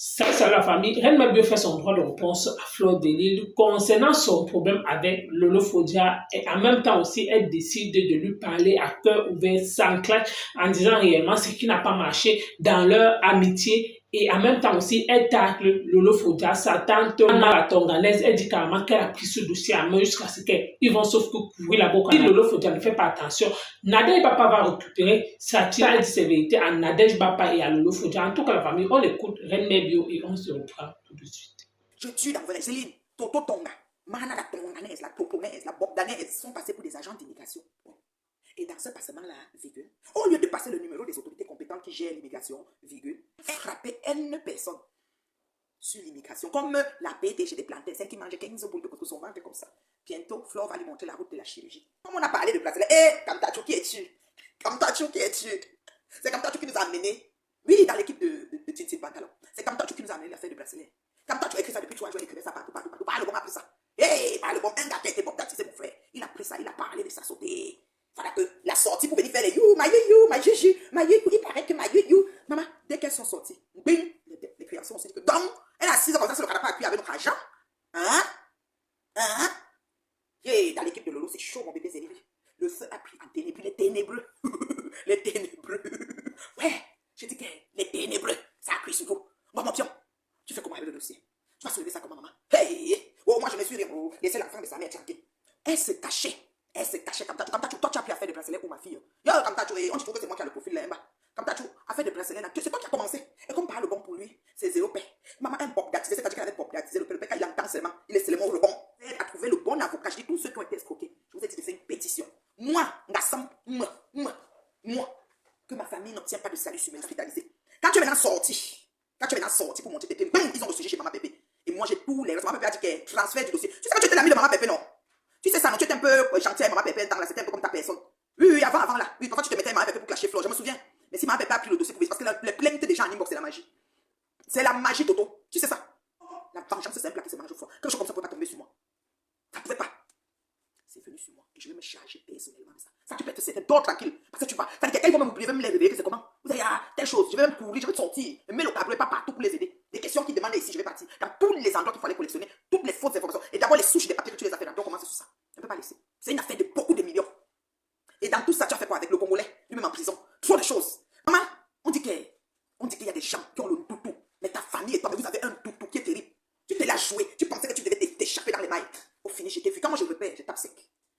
Ça, la famille. Reine Mabio fait son droit de réponse à Fleur de Lille concernant son problème avec Lolo Fodia et en même temps aussi elle décide de lui parler à cœur ouvert, sans clash, en disant réellement ce qui n'a pas marché dans leur amitié. Et en même temps aussi, elle tacle Lolo Fodia, sa tante Anna la Tonganaise. Elle dit carrément qu'elle a pris ce dossier à main jusqu'à ce qu'ils vont sauf que couvrir la boca. Si Lolo Fodia ne fait pas attention, Nadège Bapa va récupérer sa tire et ses vérités à Nadège Bapa et à Lolo Fodia. En tout cas, la famille, on écoute Reine Mabio et on se reprend tout de suite. Je tue dans la Céline, Toto Tonga, Mana la Tonganaise, la Toponaise, la Bogdanaise sont passés pour des agents d'immigration. Et dans ce passement-là, virgule, au lieu de passer le numéro des autorités compétentes qui gèrent l'immigration, virgule, frapper N personnes sur l'immigration, comme la PDG des plantains, celle qui mange 15 boules de coco, son ventre comme ça. Bientôt, Flore va lui montrer la route de la chirurgie. Comme on a parlé de Bracelet, Kamtachou qui es-tu? Kamtachou qui es-tu? C'est Kamtachou qui nous a amené, oui, dans l'équipe de Tintin Pantalon. C'est Kamtachou qui nous a amené l'affaire de Bracelet. Kamtachou a écrit ça depuis 3 jours, il écrivait ça partout. Par le bon a pris ça. Par le bon, un gars qui a été bon, c'est mon frère. Il a pris ça, il a parlé de sa sauté. Voilà que la sortie pour venir faire les you, ma juju, il paraît que ma you. Maman, dès qu'elles sont sorties, bing, les créations ont dit que donc, elle a 6 ans comme ça, c'est le canapé appuyé avec notre argent. Yeah, dans l'équipe de Lolo, c'est chaud, mon bébé Zéléry. Le feu a pris en ténébreux, les ténébreux. Les ténébreux. Ouais, j'ai dit que les ténébreux, ça a pris sur vous. Bon, mon pion, tu fais comment avec le dossier? Tu vas soulever ça comment, maman? Hey, oh, moi je me suis laissé l'enfant de sa mère tranquille. Elle se cachait comme ça. Toi, tu as pu faire des bracelets pour ma fille. Yo, comme ça, on dit que c'est moi qui a le profil là, comme ça, tu as fait des bracelets là. C'est toi qui as commencé. Et comme par le bon pour lui, c'est zéro paix. Maman, un pop baptisé, c'est-à-dire qu'elle avait pop baptisé. Le père, quand il entend seulement, il est seulement le bon. Elle a trouvé le bon avocat. Je dis tous ceux qui ont été escroqués. Je vous ai dit de faire une pétition. Moi, que ma famille n'obtient pas de salut sur mes hospitalisés. Quand tu es maintenant sorti pour monter tes thèmes, ils ont reçu chez Maman Pépé. Et moi, j'ai tous les restes. Maman Pépé a dit qu'elle transfère du dossier. Tu sais que tu étais l'ami de Maman Pépé, non? Tu sais ça, non? Tu étais un peu gentil avec Maman Pépé, c'était un peu comme ta personne. Oui, avant là. Oui, parfois tu te mettais Maman Pépé pour clasher Flo, je me souviens. Mais si Maman Pépé a pris le dossier pour parce que les plaintes des gens en inbox, c'est la magie. C'est la magie, Toto. Tu sais ça? La vengeance, c'est simple qui se mange au foie. Quelque chose comme ça ne pouvait pas tomber sur moi. Ça ne pouvait pas. C'est venu sur moi et je vais me charger personnellement de ça. Ça, tu peux être certain, dors tranquille. Parce que tu vas. Ça dit que quelqu'un va m'oublier, va me les réveiller, c'est comment? Vous allez, telle chose, je vais même courir, je vais te sortir. Mais le tableau n'est pas partout pour les aider. Des questions qui demandent ici, je vais partir. Dans tous les endroits qu'il fallait collectionner, toutes les fausses informations. Et d'abord les souches des papiers que tu les as fait dans. Donc, commence sur ça. Je ne peux pas laisser. C'est une affaire de beaucoup de millions. Et dans tout ça, tu as fait quoi avec le Congolais, lui-même en prison? Trop de choses. Maman, on dit qu'il y a des gens qui ont le toutou. Mais ta famille et toi, mais vous avez un toutou qui est terrible. Tu te l'as joué. Tu pensais que tu devais t'échapper dans les mailles. Au fini, je t'ai vu. Quand moi je repère, je tape sec.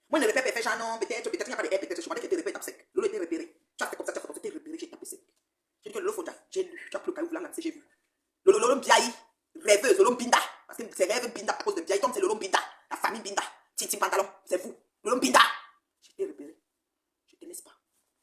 Moi, je ne repère pas, genre non, peut-être, il n'y a pas de R, peut-être, je demandais que tu repères, tape sec. L'eau était repéré. Tu as fait comme ça, tu as repéré, j'ai tapé sec. J'ai dit que le Fodia, j'ai lu, tu as pris le caillou, là, j'ai vu. Lolo Mbiaï, rêveuse, Lolo Mbinda. Parce que c'est rêve Mbinda à cause de Mbiaï, comme c'est Lolo Mbinda, la famille Mbinda. Titi Pantalon, c'est vous. Lolo Mbinda. J'ai été repéré. Je te laisse pas.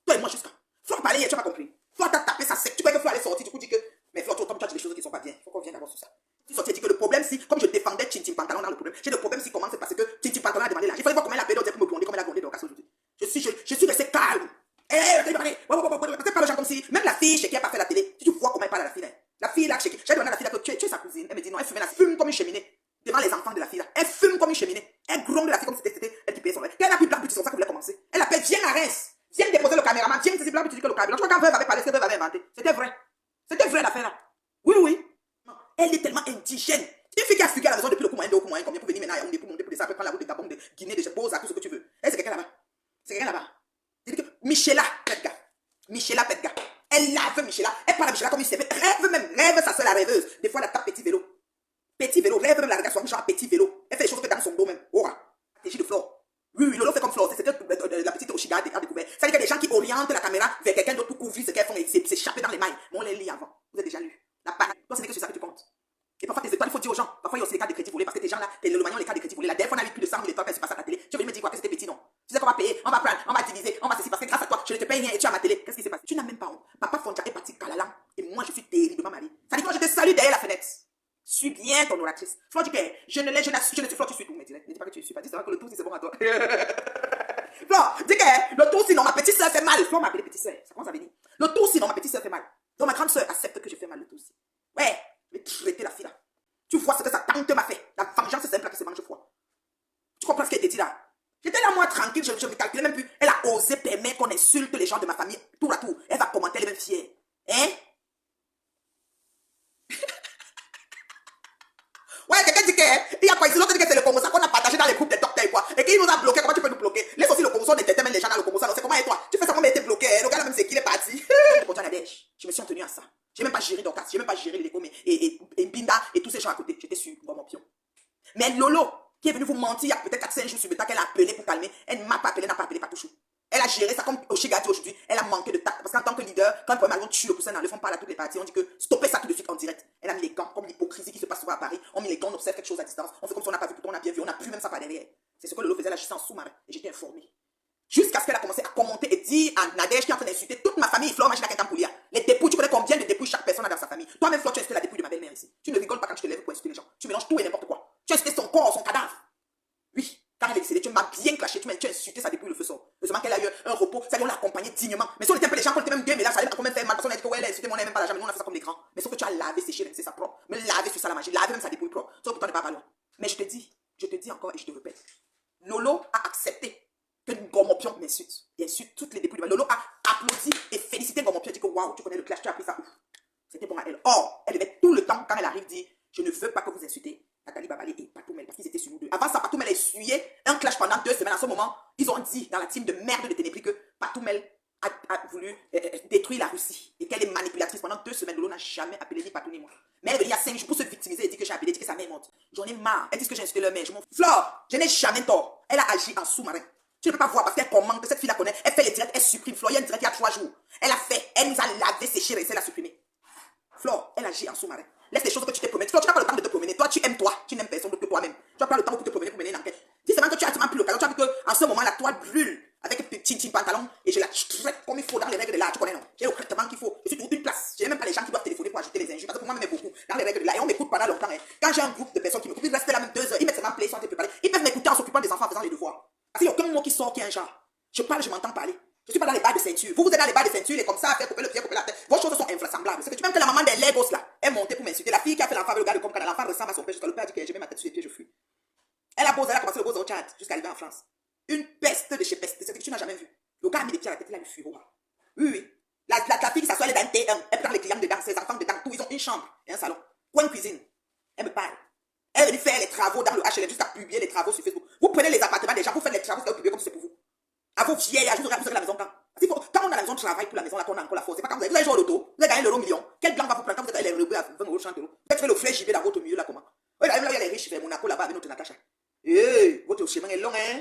Toi et moi jusqu'à. Flore parlait hier, tu n'as pas compris. Flore t'a tapé ça sec. Tu crois que Flore allait sortir, du coup, dis que. Mais Flore, comme tu as dit des choses qui ne sont pas bien. Il faut qu'on vienne d'abord sur ça. Tu sortais, dit que le problème, si, comme je défendais Tintin Pantalon dans le problème, j'ai le problème si comment c'est parce que Tintin Pantalon a demandé là. Il fallait voir comment elle a payé pour me blonder, comme elle a blondé dans le cas aujourd'hui. Je suis resté calme. C'est pas le genre comme si, même la fille chez qui elle n'a pas fait la télé, si tu vois comment elle parle à la fille là. La fille là, chez qui, j'ai demandé à la fille là que tu es sa cousine. Elle me dit non, elle fume comme une cheminée. Devant les enfants de la fille là. Elle fume comme une cheminée. Elle gronde la fille comme si c'était elle qui payait son rêve. Elle a pris Black Beauty, c'est comme ça qu'elle voulait commencer. Elle appelle, viens à Reims. Viens déposer le caméraman. Viens, c'est Black Beauty que le caméraman. Tu vois quand Veuve avait parlé, ce que Veuve avait inventé. C'était vrai. C'était vrai l'affaire là. Oui. Elle est tellement indigène. C'est une fille qui a fugué à la maison depuis le coup moyen, combien pour venir maintenant à Yaoundé pour monter pour descendre, après prendre la route de Gabon, de Guinée, de Boza, tout ce que tu veux. Elle, c'est quelqu'un là-bas. C'est quelqu'un là-bas. C'est-à-dire que Michela Pedga. Elle lave Michela. Elle parle à Michela comme il s'est fait. Rêve sa soeur la rêveuse. Des fois, elle tape petit vélo. Rêve même la regarde genre petit vélo. Elle fait des choses que dans son dos même. Aura. Stratégie de Flore. Oui, Lolo fait comme Flore. C'était la petite Oshiga a découvert. Ça veut dire qu'il y a des gens qui orientent la caméra vers quelqu'un d'autre pour couvrir ce qu'elles font et s'échapper dans les mailles. Mais on les lit avant. Vous avez déjà lu. La parade. Toi, ce n'est que sur ça que tu comptes. Et parfois, tes étoiles, il faut dire aux gens. Parfois, il y a aussi les cartes de crédit volés parce que tes gens là, le maniant, les cartes de crédit volés. La dernière fois, on a eu plus de 100 000 étoiles quand c'est passé à ta télé. Tu veux me dire quoi que c'était petit, non? Tu sais qu'on va payer, on va prendre, on va diviser, on va ceci parce que grâce à toi, je ne te paye rien et tu as ma télé. Qu'est-ce qui s'est passé? Tu n'as même pas honte. Papa Fondia est parti Kalalam et moi, je suis terriblement mariée. Ça dit que moi, je te salue derrière la fenêtre. Suis bien ton oratrice. Flore dit que je ne suis Flore, tu suis tout. Mais ne dis pas que tu ne suis pas. Dis seulement que le tout, si c'est bon à toi. Flore, dis que le tout, sinon ma petite soeur fait mal. Flore m'a appelé petite soeur. Ça commence à venir. Le tout, sinon ma petite soeur fait mal. Donc ma grande soeur accepte que je fais mal le tout aussi. Ouais, je vais traiter la fille là. Tu vois ce que sa tante m'a fait. La vengeance, c'est simple qui se mange froid. Tu comprends ce qu'elle te dit là? J'étais là, moi, tranquille, je me calculais même plus. Elle a osé permettre qu'on insulte les gens de ma famille, tour à tour. Elle va commenter, elle est même fière. Hein? nous a bloqué, comment tu peux nous bloquer? Laisse aussi le commotion de tête, même les gens dans le commotion, on sait comment est toi. Tu fais ça, comment était bloqué, le gars là même c'est qu'il est parti. Je me suis tenu à ça. J'ai même pas géré Dorcas, j'ai même pas géré l'écho, et Binda et tous ces gens à côté. J'étais sur mon pion. Mais Lolo, qui est venu vous mentir il y a peut-être 4-5 jours sur le temps qu'elle a appelé pour calmer, elle ne m'a pas appelé, elle n'a pas appelé Patouchou. Elle a géré ça comme Oshiga dit aujourd'hui. Elle a manqué de tact. Parce qu'en tant que leader, quand un problème tue le poussin dans le fond, parle à toutes les parties. On dit que stoppez ça tout de suite en direct. Elle a mis les gants, comme l'hypocrisie qui se passe souvent à Paris. On met les gants, on observe quelque chose à distance. On fait comme si on n'a pas vu, pourtant on a bien vu. On n'a plus même ça par derrière. C'est ce que Lolo faisait, elle agissait en sous-marin. Et j'étais informé. Jusqu'à ce qu'elle a commencé à commenter et dire à Nadège qui est en train d'insulter toute ma famille. Flore, Magina, Kentampoulia. Les dépouilles, tu connais combien de dépouilles chaque personne a dans sa famille. Toi-même, Flore, tu as insulté la dépouille de ma belle-mère ici. Tu ne rigoles pas quand je te lève pour insulter les gens. Tu mélanges tout et n'importe quoi. Tu as insulté son corps, son cadavre. Oui. Quand elle est décédée, tu m'as bien clashé, tu as insulté sa dépouille, le feu sort. Heureusement qu'elle a eu un repos, ça on l'a accompagnée dignement. Mais si on était un peu les gens, on était même 2 mélanges, ça allait quand même faire mal, parce qu'on a dit que ouais, elle a insulté, mais on n'a même pas l'argent, mais nous on a fait ça comme des grands. Mais sauf que tu as lavé, séché, c'est ça propre. Me laver sur ça la magie, laver même sa dépouille propre. Sauf que toi, n'est pas ballon. Mais je te dis encore et je te répète. Lolo a accepté que Gomopion m'insulte. Il insulte toutes les dépouilles de Lolo a applaudi et félicité Gomopion, dit que waouh, tu connais le clash, tu as pris ça ouf. C'était bon à elle. Or, elle devait tout le temps, quand elle arrive, dire je ne veux pas que vous insultez Nathalie Babali et Patoumel, parce qu'ils étaient sur nous deux. Avant ça, Patoumel a essuyé un clash pendant 2 semaines. À ce moment, ils ont dit dans la team de merde de Ténébris que Patoumel a voulu détruire la Russie et qu'elle est manipulatrice. Pendant 2 semaines, Lolo n'a jamais appelé ni Patou ni moi. Mais elle est venue il y a 5 jours pour se victimiser et dire que j'ai appelé, dit que sa mère est morte. J'en ai marre. Elle dit que j'ai insulté leur mère. Je m'en fous. Flore, je n'ai jamais tort. Elle a agi en sous-marin. Tu ne peux pas voir parce qu'elle commente, cette fille la connaît. Elle fait les directs, elle supprime. Flore, il y a une direct il y a 3 jours. Elle a fait, elle nous a lavé, séché, et elle a supprimé. Flore, elle agit en sous-marin. Laisse les choses que tu t'es promené. Flore, tu n'as pas le temps de te promener. Toi, tu aimes toi. Tu n'aimes personne d'autre que toi-même. Tu n'as pas le temps pour te promener pour mener une enquête. Dis seulement que tu as plus l'occasion. Tu as vu qu'en ce moment, la toile brûle avec un petit pantalon et je la traite comme il faut dans les règles de l'art. Tu connais, non? J'ai le traitement qu'il faut. Je suis sur une place. Je n'ai même pas les gens qui doivent téléphoner pour ajouter les injures. Parce que pour moi, même beaucoup dans les règles de l'art. Et on m'écoute pendant longtemps. Hein. Quand j'ai un groupe de personnes qui m'écoutent, ils restent là même 2 heures. Ils mettent seulement play, sont préparés. Ils peuvent m'écouter en s'occupant des enfants en faisant les devoirs. Parce qu'il n'y a aucun mot qui sort qui est un genre. Je parle, je m'entends parler. Je suis pas dans les bas de ceinture. Vous êtes dans les bas de ceinture et comme ça, faire couper le pied, couper la tête. Vos choses sont invraisemblables. C'est que tu même que la maman des Legos là est montée pour m'insulter. La fille qui a fait l'enfant avec le gars de comme quand l'enfant ressemble à son père, jusqu'à le père dit que je mets ma tête sur les pieds, je fuis. Elle a commencé le beau au Tchad jusqu'à arriver en France. Une peste de chez peste. C'est ce que tu n'as jamais vu. Le gars a mis des pieds à la tête, il a le furo. Oui, oui. La fille qui s'assoit, elle est dans T1. Elle prend les clients dedans, ses enfants dedans, tout. Ils ont une chambre et un salon. Coin cuisine. Elle me parle. Elle est venue faire les travaux dans le HLM jusqu'à publier les travaux sur Facebook. Vous prenez les appartements des gens, vous faites les travaux, vous publiez comme c'est pour vous. À vos vieilles, vous aurez la maison quand. Quand on a la maison de travail pour la maison, là, qu'on a encore la force. C'est pas quand vous avez joué au loto, vous avez gagné l'euro million. Quel blanc va vous prendre quand vous êtes allé le à 20 euros, 30 euros? Vous êtes fait le frais JB dans votre milieu là, comment? Oui, là, il y a les riches vers Monaco là-bas avec notre Natacha. Eh, votre chemin est long, hein?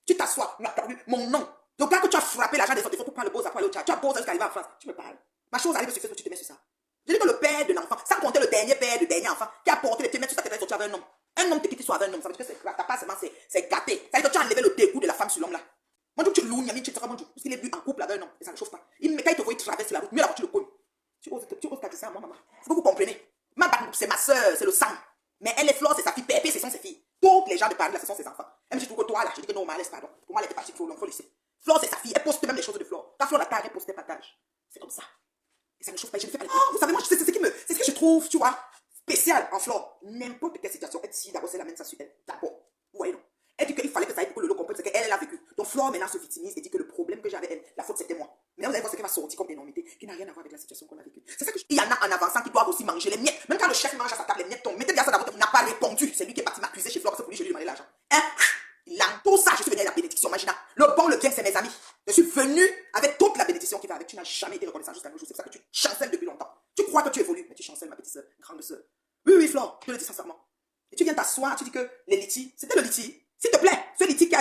Tu t'assois, mon nom. Donc, quand tu as frappé l'argent des autres, il faut pour prendre le beau après le chat. Tu as beau jusqu'à arriver en France. Tu me parles. Ma chose arrive sur Facebook, tu te mets sur ça. Je dis que le père de l'enfant, sans compter le dernier père du dernier enfant, qui a porté les pieds mettre sur sa tête et sorti avec un homme. Un homme te quitte sur avec un homme. Ça veut dire que ta pas seulement c'est gâté. Ça veut dire que tu as enlevé le dégoût de la femme sur l'homme là. Moi, tu loues, tu te parce qu'il est venu en couple avec un homme et ça ne chauffe pas. Quand il te voit, il traverse la route, mieux la tu le cognes. Tu oses t'attaquer ça à moi, maman. Faut que vous compreniez. C'est ma soeur, c'est le sang. Mais elle est Flore, c'est sa fille. Pépé, ce sont ses filles. Tous les gens de Paris, là, ce sont ses enfants. Elle me dit que toi, là, je dis que non, malaise, pardon. Pour moi, elle était partie trop long, faut laisser. Flore, c'est sa fille. Elle poste même les choses de Flore. Quand Flore l'attaque, elle poste des partages. C'est comme ça. Et ça ne chauffe pas. Je ne fais pas les Vous savez, moi, c'est ce que je trouve, tu vois, spécial en Flore. N'importe quelle situation, elle dit d'abord, c'est la même ça sur elle. D'abord. Vous voyez, non? Elle dit qu'il fallait que ça aille pour que le lot comprenne ce qu'elle a vécu. Donc Flore maintenant se victimise et dit que le problème que j'avais elle, la faute c'était moi. Mais là, vous allez voir ce qu'elle va sortir comme énormité, qui n'a rien à voir avec la situation qu'on a vécue. C'est ça que il y en a en avançant qui doivent aussi manger les miettes. Même quand le chef mange à sa table, les miettes tombent. Mettez bien ça dans votre tête. N'a pas répondu. C'est lui qui est parti m'accuser chez Flore parce que pour lui, je lui ai demandé l'argent. Hein? Là, tout ça, je suis venu avec la bénédiction, imagine. Le bon, le bien, c'est mes amis. Je suis venu avec toute la bénédiction qui va avec. Tu n'as jamais été reconnaissant jusqu'à nos jours. C'est pour ça que tu chancelles depuis longtemps. Tu crois que tu évolues, mais tu chancelles, ma petite soeur, grande soeur. Oui, oui, Flore, je te le dis sincèrement. Et tu viens t'asseoir, tu dis que les litis, c'était le litis. S'il te plaît, ce litige qui a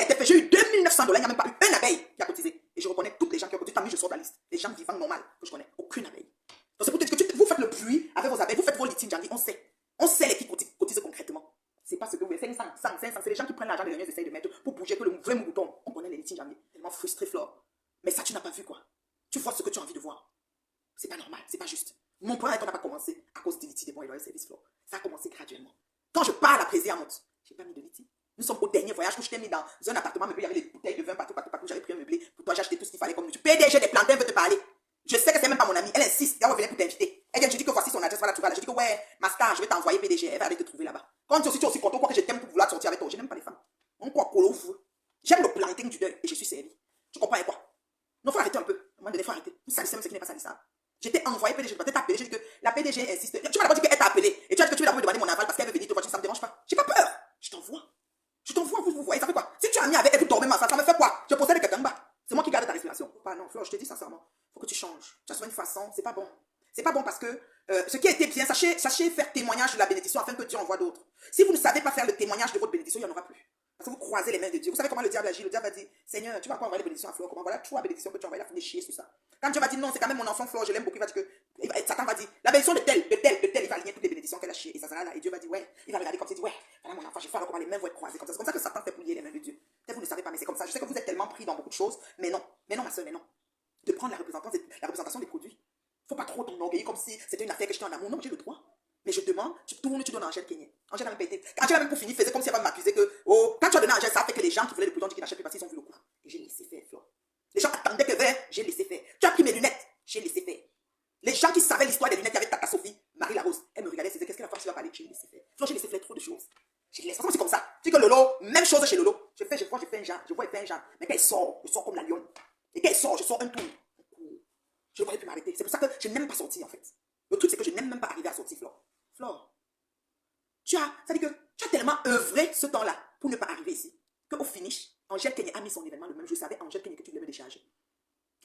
été fait, j'ai eu $2 900, il n'y a même pas eu une abeille qui a cotisé. Et je reconnais toutes les gens qui ont cotisé, tant mieux je sors de la liste. Les gens vivants normaux que je connais, aucune abeille. Donc c'est pour te dire que vous faites le bruit avec vos abeilles, vous faites vos litiges, j'en dis, on sait. On sait les qui cotisent concrètement. C'est pas ce que vous faites, 500, c'est les gens qui prennent l'argent des derniers essayent de mettre pour bouger que le vrai mouton. On connaît les litiges, j'en dis. Tellement frustré, Flore. Mais ça, tu n'as pas vu quoi. Tu vois ce que tu as envie de voir. C'est pas normal, c'est pas juste. Mon point est qu'on n'a pas commencé à cause des litiges des bons et loyaux services, Flore. Ça a commencé graduellement. Quand je parle à présidente, j'ai pas mis de litige. Nous sommes au dernier voyage où je t'ai mis dans un appartement meublé, il y avait les bouteilles de vin partout, j'avais pris un meublé. Pour toi, j'ai acheté tout ce qu'il fallait comme nous. PDG des plantains veut te parler. Je sais que c'est même pas mon amie. Elle insiste, elle revient pour t'inviter. Elle vient, je dis que voici son adresse, voilà, tu vas là. Je dis que ouais, ma star, je vais t'envoyer PDG, elle va aller te trouver là-bas. Quand tu es aussi content, quoi que je t'aime pour vouloir sortir avec toi, je n'aime pas les femmes. On croit qu'on l'ouvre. J'aime le planting du deuil et je suis servi. Tu comprends quoi? Non, faut arrêter un peu. À un moment donné, faut arrêter. Vous salissez même ce qui n'est pas salissable. J'étais envoyé PDG, je t'ai appelé, je dis que la PDG insiste. Tu m'as d'abord dit qu'elle t'a appelé. Et tu as dit que tu veux d'abord me demander mon aval parce qu'elle veut venir te voir, ça me dérange pas. J'ai pas peur. Je t'envoie, vous voyez, ça fait quoi? été bien, sachez faire témoignage de la bénédiction afin que Dieu envoie d'autres. Si vous ne savez pas faire le témoignage de votre bénédiction, il n'y en aura plus. Parce que vous croisez les mains de Dieu. Vous savez comment le diable agit? Le diable va dire, Seigneur, tu vas pas envoyer les bénédictions à Flore. Comment? Voilà 3 bénédictions que tu envoies, il a fini de chier sur ça. Quand Dieu va dire non, c'est quand même mon enfant Flore, je l'aime beaucoup, il va dire que, Satan va dire, la bénédiction de tel, il va aligner toutes les bénédictions qu'elle a chier. Et ça sera là. Et Dieu va dire, ouais, il va regarder comme ça, il dit, ouais, voilà mon enfant, j'ai fait alors comment les mains vont être croisées comme ça. C'est comme ça que Satan fait plier les mains de Dieu. Peut-être vous ne savez pas, mais c'est comme ça. Je sais que vous êtes tellement pris dans beaucoup de choses, mais non, ma soeur, mais non. De prendre la représentation des produits. Faut pas trop t'enorgueillir comme si c'était une affaire que j'étais en amour. Non, j'ai le droit. Mais je demande, tu tournes, tu donnes à Angèle Kényé. Angèle n'a même pas été. Angèle, même pour finir, faisait comme si elle va m'accuser que, oh, quand tu as donné à Angèle, ça fait que les gens qui voulaient le produit ont dit qu'ils n'achètent plus parce qu'ils ont vu le coup. Et j'ai laissé faire, Flore. Les gens attendaient que vers, j'ai laissé faire. Tu as pris mes lunettes, j'ai laissé faire. Les gens qui savaient l'histoire des lunettes, il y avait Tata Sophie, Marie Larose. Elle me regardait, elle disait, qu'est-ce qu'elle a fait, tu vas parler, j'ai laissé faire. Flore, j'ai laissé faire trop de choses. J'ai laissé, c'est comme ça. Tu dis que Lolo, même chose chez Lolo. Je vois, un genre, Mais quand il sort, je sors comme la lionne. Et quand il sort, je sors un tour. Je ne pourrais plus m'arrêter. C'est pour ça que je n'aime pas sortir, en fait. Le truc, c'est que je n'aime même pas arriver à sortir, Flore. Flore, ça veut dire que tu as tellement œuvré ce temps-là pour ne pas arriver ici, qu'au finish, Angèle Kényé a mis son événement le même jour. Je savais, Angèle Kényé, que tu voulais me décharger.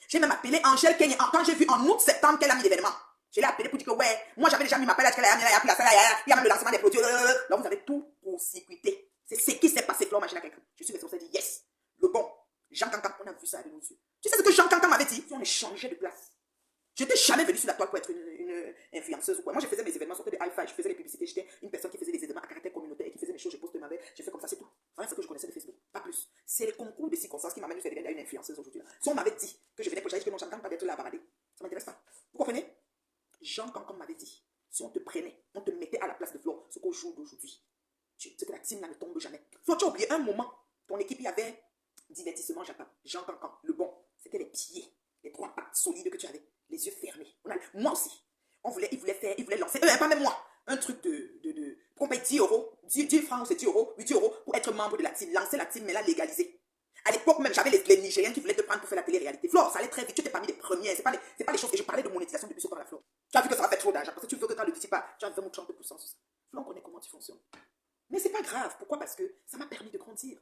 J'ai même appelé Angèle Kényé quand j'ai vu en août-septembre qu'elle a mis l'événement. Je l'ai appelé pour dire que, ouais, moi j'avais déjà mis ma palette, il y a même le lancement des produits. Là, vous avez tout court-circuité. C'est ce qui s'est passé, Flore, machine à quelqu'un. Je suis responsable, dit, yes, le bon. Jean Cancan, on a vu ça avec nos yeux. Tu sais ce que Jean Cancan m'avait dit? On échangeait de place. Je n'étais jamais venue sur la toile pour être une influenceuse ou quoi. Moi, je faisais mes événements, surtout des hi-fi, je faisais les publicités, j'étais une personne qui faisait des événements à caractère communautaire et qui faisait mes choses, je postais ma veille, j'ai fait comme ça, c'est tout. Voilà ce que je connaissais de Facebook, pas plus. C'est le concours de circonstances qui m'amène jusqu'à devenir une influenceuse aujourd'hui. Si on m'avait dit que je venais pour que non, j'entends pas d'être là à barader, ça m'intéresse pas. Vous comprenez? Jean Cancan m'avait dit, si on te prenait, on te mettait à la place de Flore, ce qu'au jour d'aujourd'hui, c'est que la team là ne tombe jamais. Flore, tu as oublié un moment, ton équipe, il y avait divertissement, Jean Cancan, le bon, c'était les pieds, les 3 pattes solides que tu avais. Les yeux fermés. Moi aussi. Il voulait lancer, pas même moi, un truc qu'on paye 10 euros, 10 francs ou c'est 10 euros, 8 euros pour être membre de la team. Lancer la team, mais la légaliser. À l'époque même, j'avais les Nigériens qui voulaient te prendre pour faire la télé-réalité. Flore, ça allait très vite, tu étais parmi les premiers. C'est pas les choses que je parlais de monétisation depuis ce temps-là, Flore. Tu as vu que ça va faire trop d'argent, parce que tu veux que quand le dis pas, tu as 20 ou 30% sur ça. Flore, on connaît comment tu fonctionnes. Mais c'est pas grave. Pourquoi? Parce que ça m'a permis de grandir.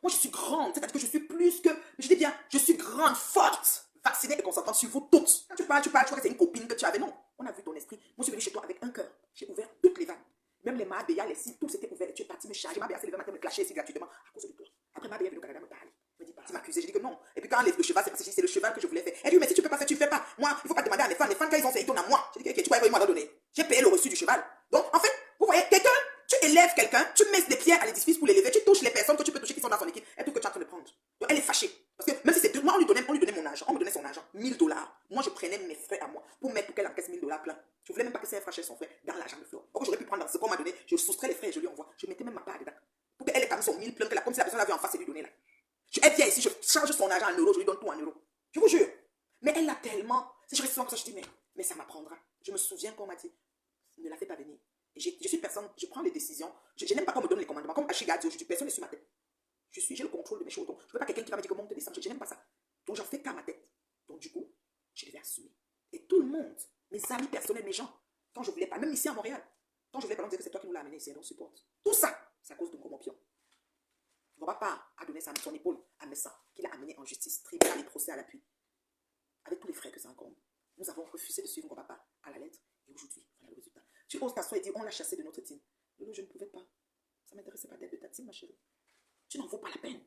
Moi, je suis grande, c'est-à-dire que je suis plus que, je dis bien, je suis grande, forte. Vaccinée et consentante sur vous toutes. Quand tu parles, tu crois que c'est une copine que tu avais. Non, on a vu ton esprit. Moi, je suis venue chez toi avec un cœur. J'ai ouvert toutes les vannes. Même les Mabéa, les cibles, tout s'était ouvert. Tu es parti me charger. Mabéa s'est levé matin me clasher ici gratuitement à cause de toi. Après, Mabéa est venue au Canada me parler. Elle me dit, tu m'accusais. J'ai dit que non. Et puis quand le cheval s'est passé, c'est le cheval que je voulais faire. Elle dit, mais si tu peux pas faire, tu ne fais pas. Moi, il ne faut pas demander à mes fans. Les fans, quand ils ont fait, ils donnent à moi. J'ai dit, ok, tu peux moi leur donner. J'ai payé le reçu du cheval. Donc, en fait, vous voyez, quelqu'un, tu élèves quelqu'un, tu mets des pierres à l'édifice pour l'élever, tu touches les personnes que tu peux toucher qui sont dans son équipe, et tout que tu es en train de prendre. Donc, elle est fâchée. Parce que même si c'est moi, on lui donnait mon argent, on me donnait son argent, $1000. Moi, je prenais mes frais à moi pour mettre pour qu'elle encaisse $1000 plein. Je voulais même pas que ça fâche son frère dans l'argent de Flore. Donc, j'aurais pu prendre ce qu'on m'a donné, je soustrais les frais et je lui envoie. Je mettais même ma part dedans. Pour qu'elle ait quand même son 1000 plein, comme si la personne l'avait en face et lui donner là. Elle vient ici, je change son argent en euros, je lui donne tout en euros. Je vous jure. Mais elle l'a tellement. Si je reste comme ça, je dis, mais ça m'apprendra. Je me souviens qu'on m'a dit, ne la fais pas venir. Et je suis personne, je prends les décisions. Je n'aime pas qu'on me donne les commandements. Comme Achiga a dit aujourd'hui, personne n'est sur ma tête. J'ai le contrôle de mes choses. Donc, je ne veux pas quelqu'un qui va me dire comment te descendre. Je n'aime pas ça. Donc, j'en fais qu'à ma tête. Donc, du coup, je devais assumer. Et tout le monde, mes amis personnels, mes gens, quand je voulais pas, même ici à Montréal, quand je voulais pas, on disait que c'est toi qui nous l'as amené ici, donc supporte. Tout ça, c'est à cause de Ngomon Pion. Mon papa a donné son épaule à Messa, qu'il a amené en justice, tribunal et procès à l'appui. Avec tous les frais que ça incombe. Nous avons refusé de suivre mon papa à la lettre. Et aujourd'hui, voilà le résultat. Tu oses t'asseoir et dire, on l'a chassé de notre team. Lolo, je ne pouvais pas. Ça ne m'intéressait pas d'être de ta team, ma chérie. Tu n'en vaux pas la peine.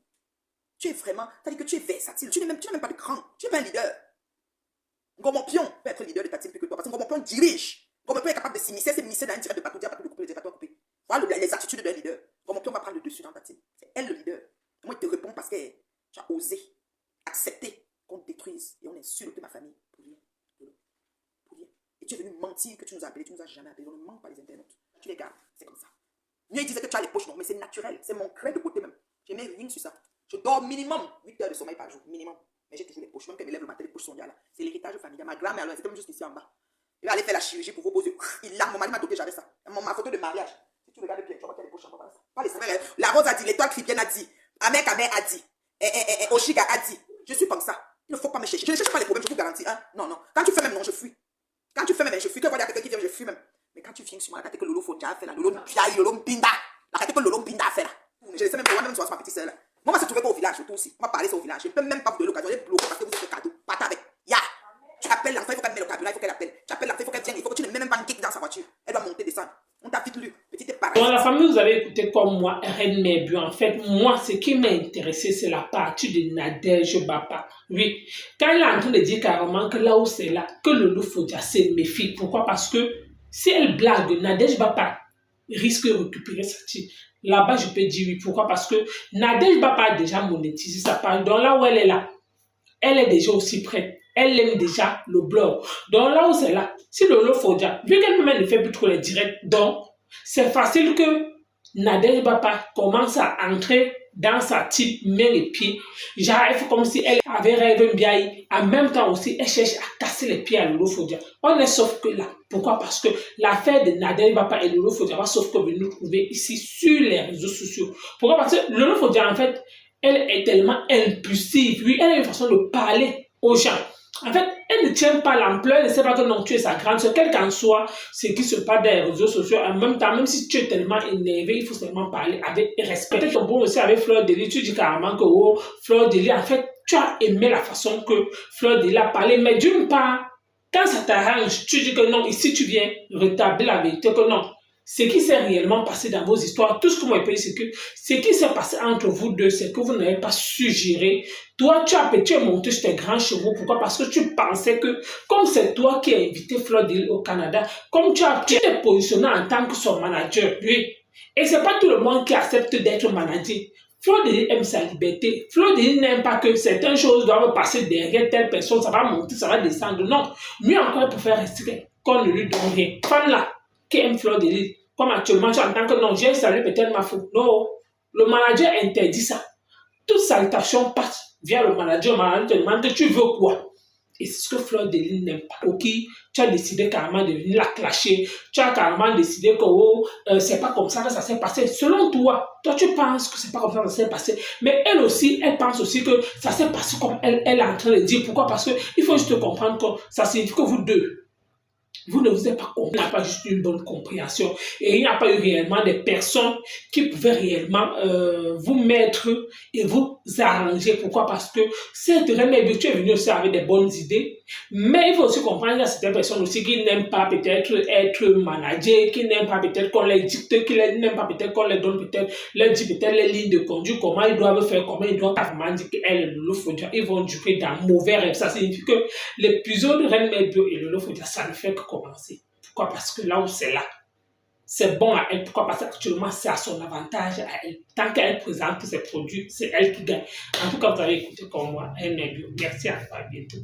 Tu es vraiment, c'est-à-dire que tu es versatile. Tu n'as même pas de cran. Tu n'es pas un leader. Ngomon Pion peut être leader de ta team plus que toi. Parce que Ngomon Pion dirige. Ngomon Pion est capable de s'immiscer, dans une tirette de bateau, dire à bateau de couper, les bateaux à couper. Voilà les attitudes d'un leader. Ngomon Pion va prendre le dessus dans ta team. C'est elle le leader. Moi, il te répond parce que tu as osé accepter qu'on te détruise et on insulte ma famille. Pour rien. Pour rien. Et tu es venu mentir que tu nous as appelés. Tu nous as jamais appelés. On ne ment pas les internautes. Tu les gardes. C'est comme ça. Mieux, ils disaient que tu as les poches non, mais c'est naturel. C'est mon craie de beauté même. Je n'ai rien sur ça. Je dors minimum 8 heures de sommeil par jour. Minimum. Mais j'ai toujours les poches. Même quand je me lève le matin, les poches sont là. C'est l'héritage familial. Ma grand-mère, elle était même juste ici en bas. Il va aller faire la chirurgie pour vos beaux yeux. Mon mari m'a doté, j'avais ça. Ma photo de mariage. Si tu regardes bien, tu vois qu'il y a les poches en bas. Pas les semelles. La Rose a dit, l'étoile chrétienne a dit, Amek a dit, Oshiga a dit. Je suis comme ça. Il ne faut pas me chercher. Je ne cherche pas les problèmes, je vous garantis. Hein? Non, non. Quand tu fais même non, je fuis. Quand tu fais même, je fuis. Quand il y a quelqu'un qui vient, je fuis même. Mais quand tu viens sur moi, la que Lolo Fodia a fait là, Lolo Piaï, Lolo Mbinda. La que Lolo Mbinda a fait là. Je ne sais même pas, même sur ma petite sœur là. Moi, je se trouvais pas au village, tout aussi. On va parler ça au village. Je ne peux même pas vous donner l'occasion. J'ai bloqué parce que vous êtes le cadeau. Pas avec. Ya. Tu appelles l'enfant, il faut qu'elle mette le cadeau là, il faut qu'elle appelle. Tu appelles l'enfant, il faut qu'elle vienne. Il faut que tu ne mets même pas pancake dans sa voiture. Elle doit monter, descendre. On t'a vite lu. Petite Dans parasite. la famille, vous avez écouté comme moi, Reine Mère Bio. En fait, moi, ce qui m'a intéressé, c'est la partie de Nadège Bapa. Oui, quand elle est en train de dire carrément que là où c'est là, que Lolo Fodia se méfie. Pourquoi? Parce que si elle blague, Nadège Bapa risque de récupérer sa titre. Là-bas, je peux dire oui. Pourquoi? Parce que Nadège Bapa a déjà monétisé sa page. Donc là où elle est là, elle est déjà aussi prête. Elle aime déjà le blog. Donc là où c'est là, si Lolo Fodia, vu qu'elle-même ne fait plus trop les directs, donc c'est facile que Nadège Bapa commence à entrer dans sa type main et pieds. Genre, elle fait comme si elle avait rêvé bien. En même temps aussi, elle cherche à casser les pieds à Lolo Fodia. On est sauf que là. Pourquoi? Parce que l'affaire de Nadège Bapa et Lolo Fodia va sauf que venir nous trouver ici sur les réseaux sociaux. Pourquoi? Parce que Lolo Fodia, en fait, elle est tellement impulsive. Oui, elle a une façon de parler aux gens. En fait, elle ne tient pas l'ampleur, elle ne sait pas que non, tu es sa grande soeur, quel qu'en soit ce qui se passe dans les réseaux sociaux. En même temps, même si tu es tellement énervé, il faut seulement parler avec respect. Peut-être ton bon aussi avec Fleur de Lys, tu dis carrément que oh, Fleur de Lys, en fait, tu as aimé la façon que Fleur de Lys a parlé, mais d'une part, quand ça t'arrange, tu dis que non, ici tu viens rétablir la vérité, que non. Ce qui s'est réellement passé dans vos histoires, tout ce que moi je peux dire, c'est que ce qui s'est passé entre vous deux, c'est que vous n'avez pas su gérer. Toi, tu es monté sur tes grands chevaux. Pourquoi? Parce que tu pensais que, comme c'est toi qui as invité Fleur de Lys au Canada, comme tu t'es positionné en tant que son manager, oui. Et c'est pas tout le monde qui accepte d'être manager. Fleur de Lys aime sa liberté. Fleur de Lys n'aime pas que certaines choses doivent passer derrière telle personne, ça va monter, ça va descendre. Non. Mieux encore, elle préfère rester qu'on ne lui donne rien. Fan là, qui aime Fleur de Lys, comme actuellement, tu entends que non, j'ai salué peut-être ma faute. Non, le manager interdit ça. Toute salutation passe via le manager te demande tu veux quoi. Et c'est ce que Fleur de Lys n'aime pas. Ok, tu as décidé carrément de venir la clasher. Tu as carrément décidé que oh, c'est pas comme ça que ça s'est passé. Selon toi, tu penses que c'est pas comme ça que ça s'est passé. Mais elle aussi, elle pense aussi que ça s'est passé comme elle est en train de dire. Pourquoi? Parce qu'il faut juste comprendre que ça signifie que vous deux, vous ne vous êtes pas compris, il n'y a pas juste une bonne compréhension. Et il n'y a pas eu réellement des personnes qui pouvaient réellement vous mettre et vous arranger. Pourquoi? Parce que cette Reine tu es venu aussi avec des bonnes idées, mais il faut aussi comprendre qu'il y a certaines personnes aussi qui n'aiment pas peut-être être managées, qui n'aiment pas peut-être qu'on les dicte, qui n'aiment pas peut-être qu'on les donne peut-être, leur dit peut-être les lignes de conduite, comment ils doivent faire, comment ils doivent vraiment dire qu'elles, le Fodia, ils vont durer dans mauvais rêves. Ça signifie que l'épisode Reine Bio et le Fodia, ça ne fait que commencer. Pourquoi? Parce que là où c'est là, c'est bon à elle. Pourquoi? Parce qu'actuellement, c'est à son avantage à elle. Tant qu'elle présente ses produits, c'est elle qui gagne. En tout cas, vous avez écouté comme moi, Reine Bio. Merci à toi, à bientôt.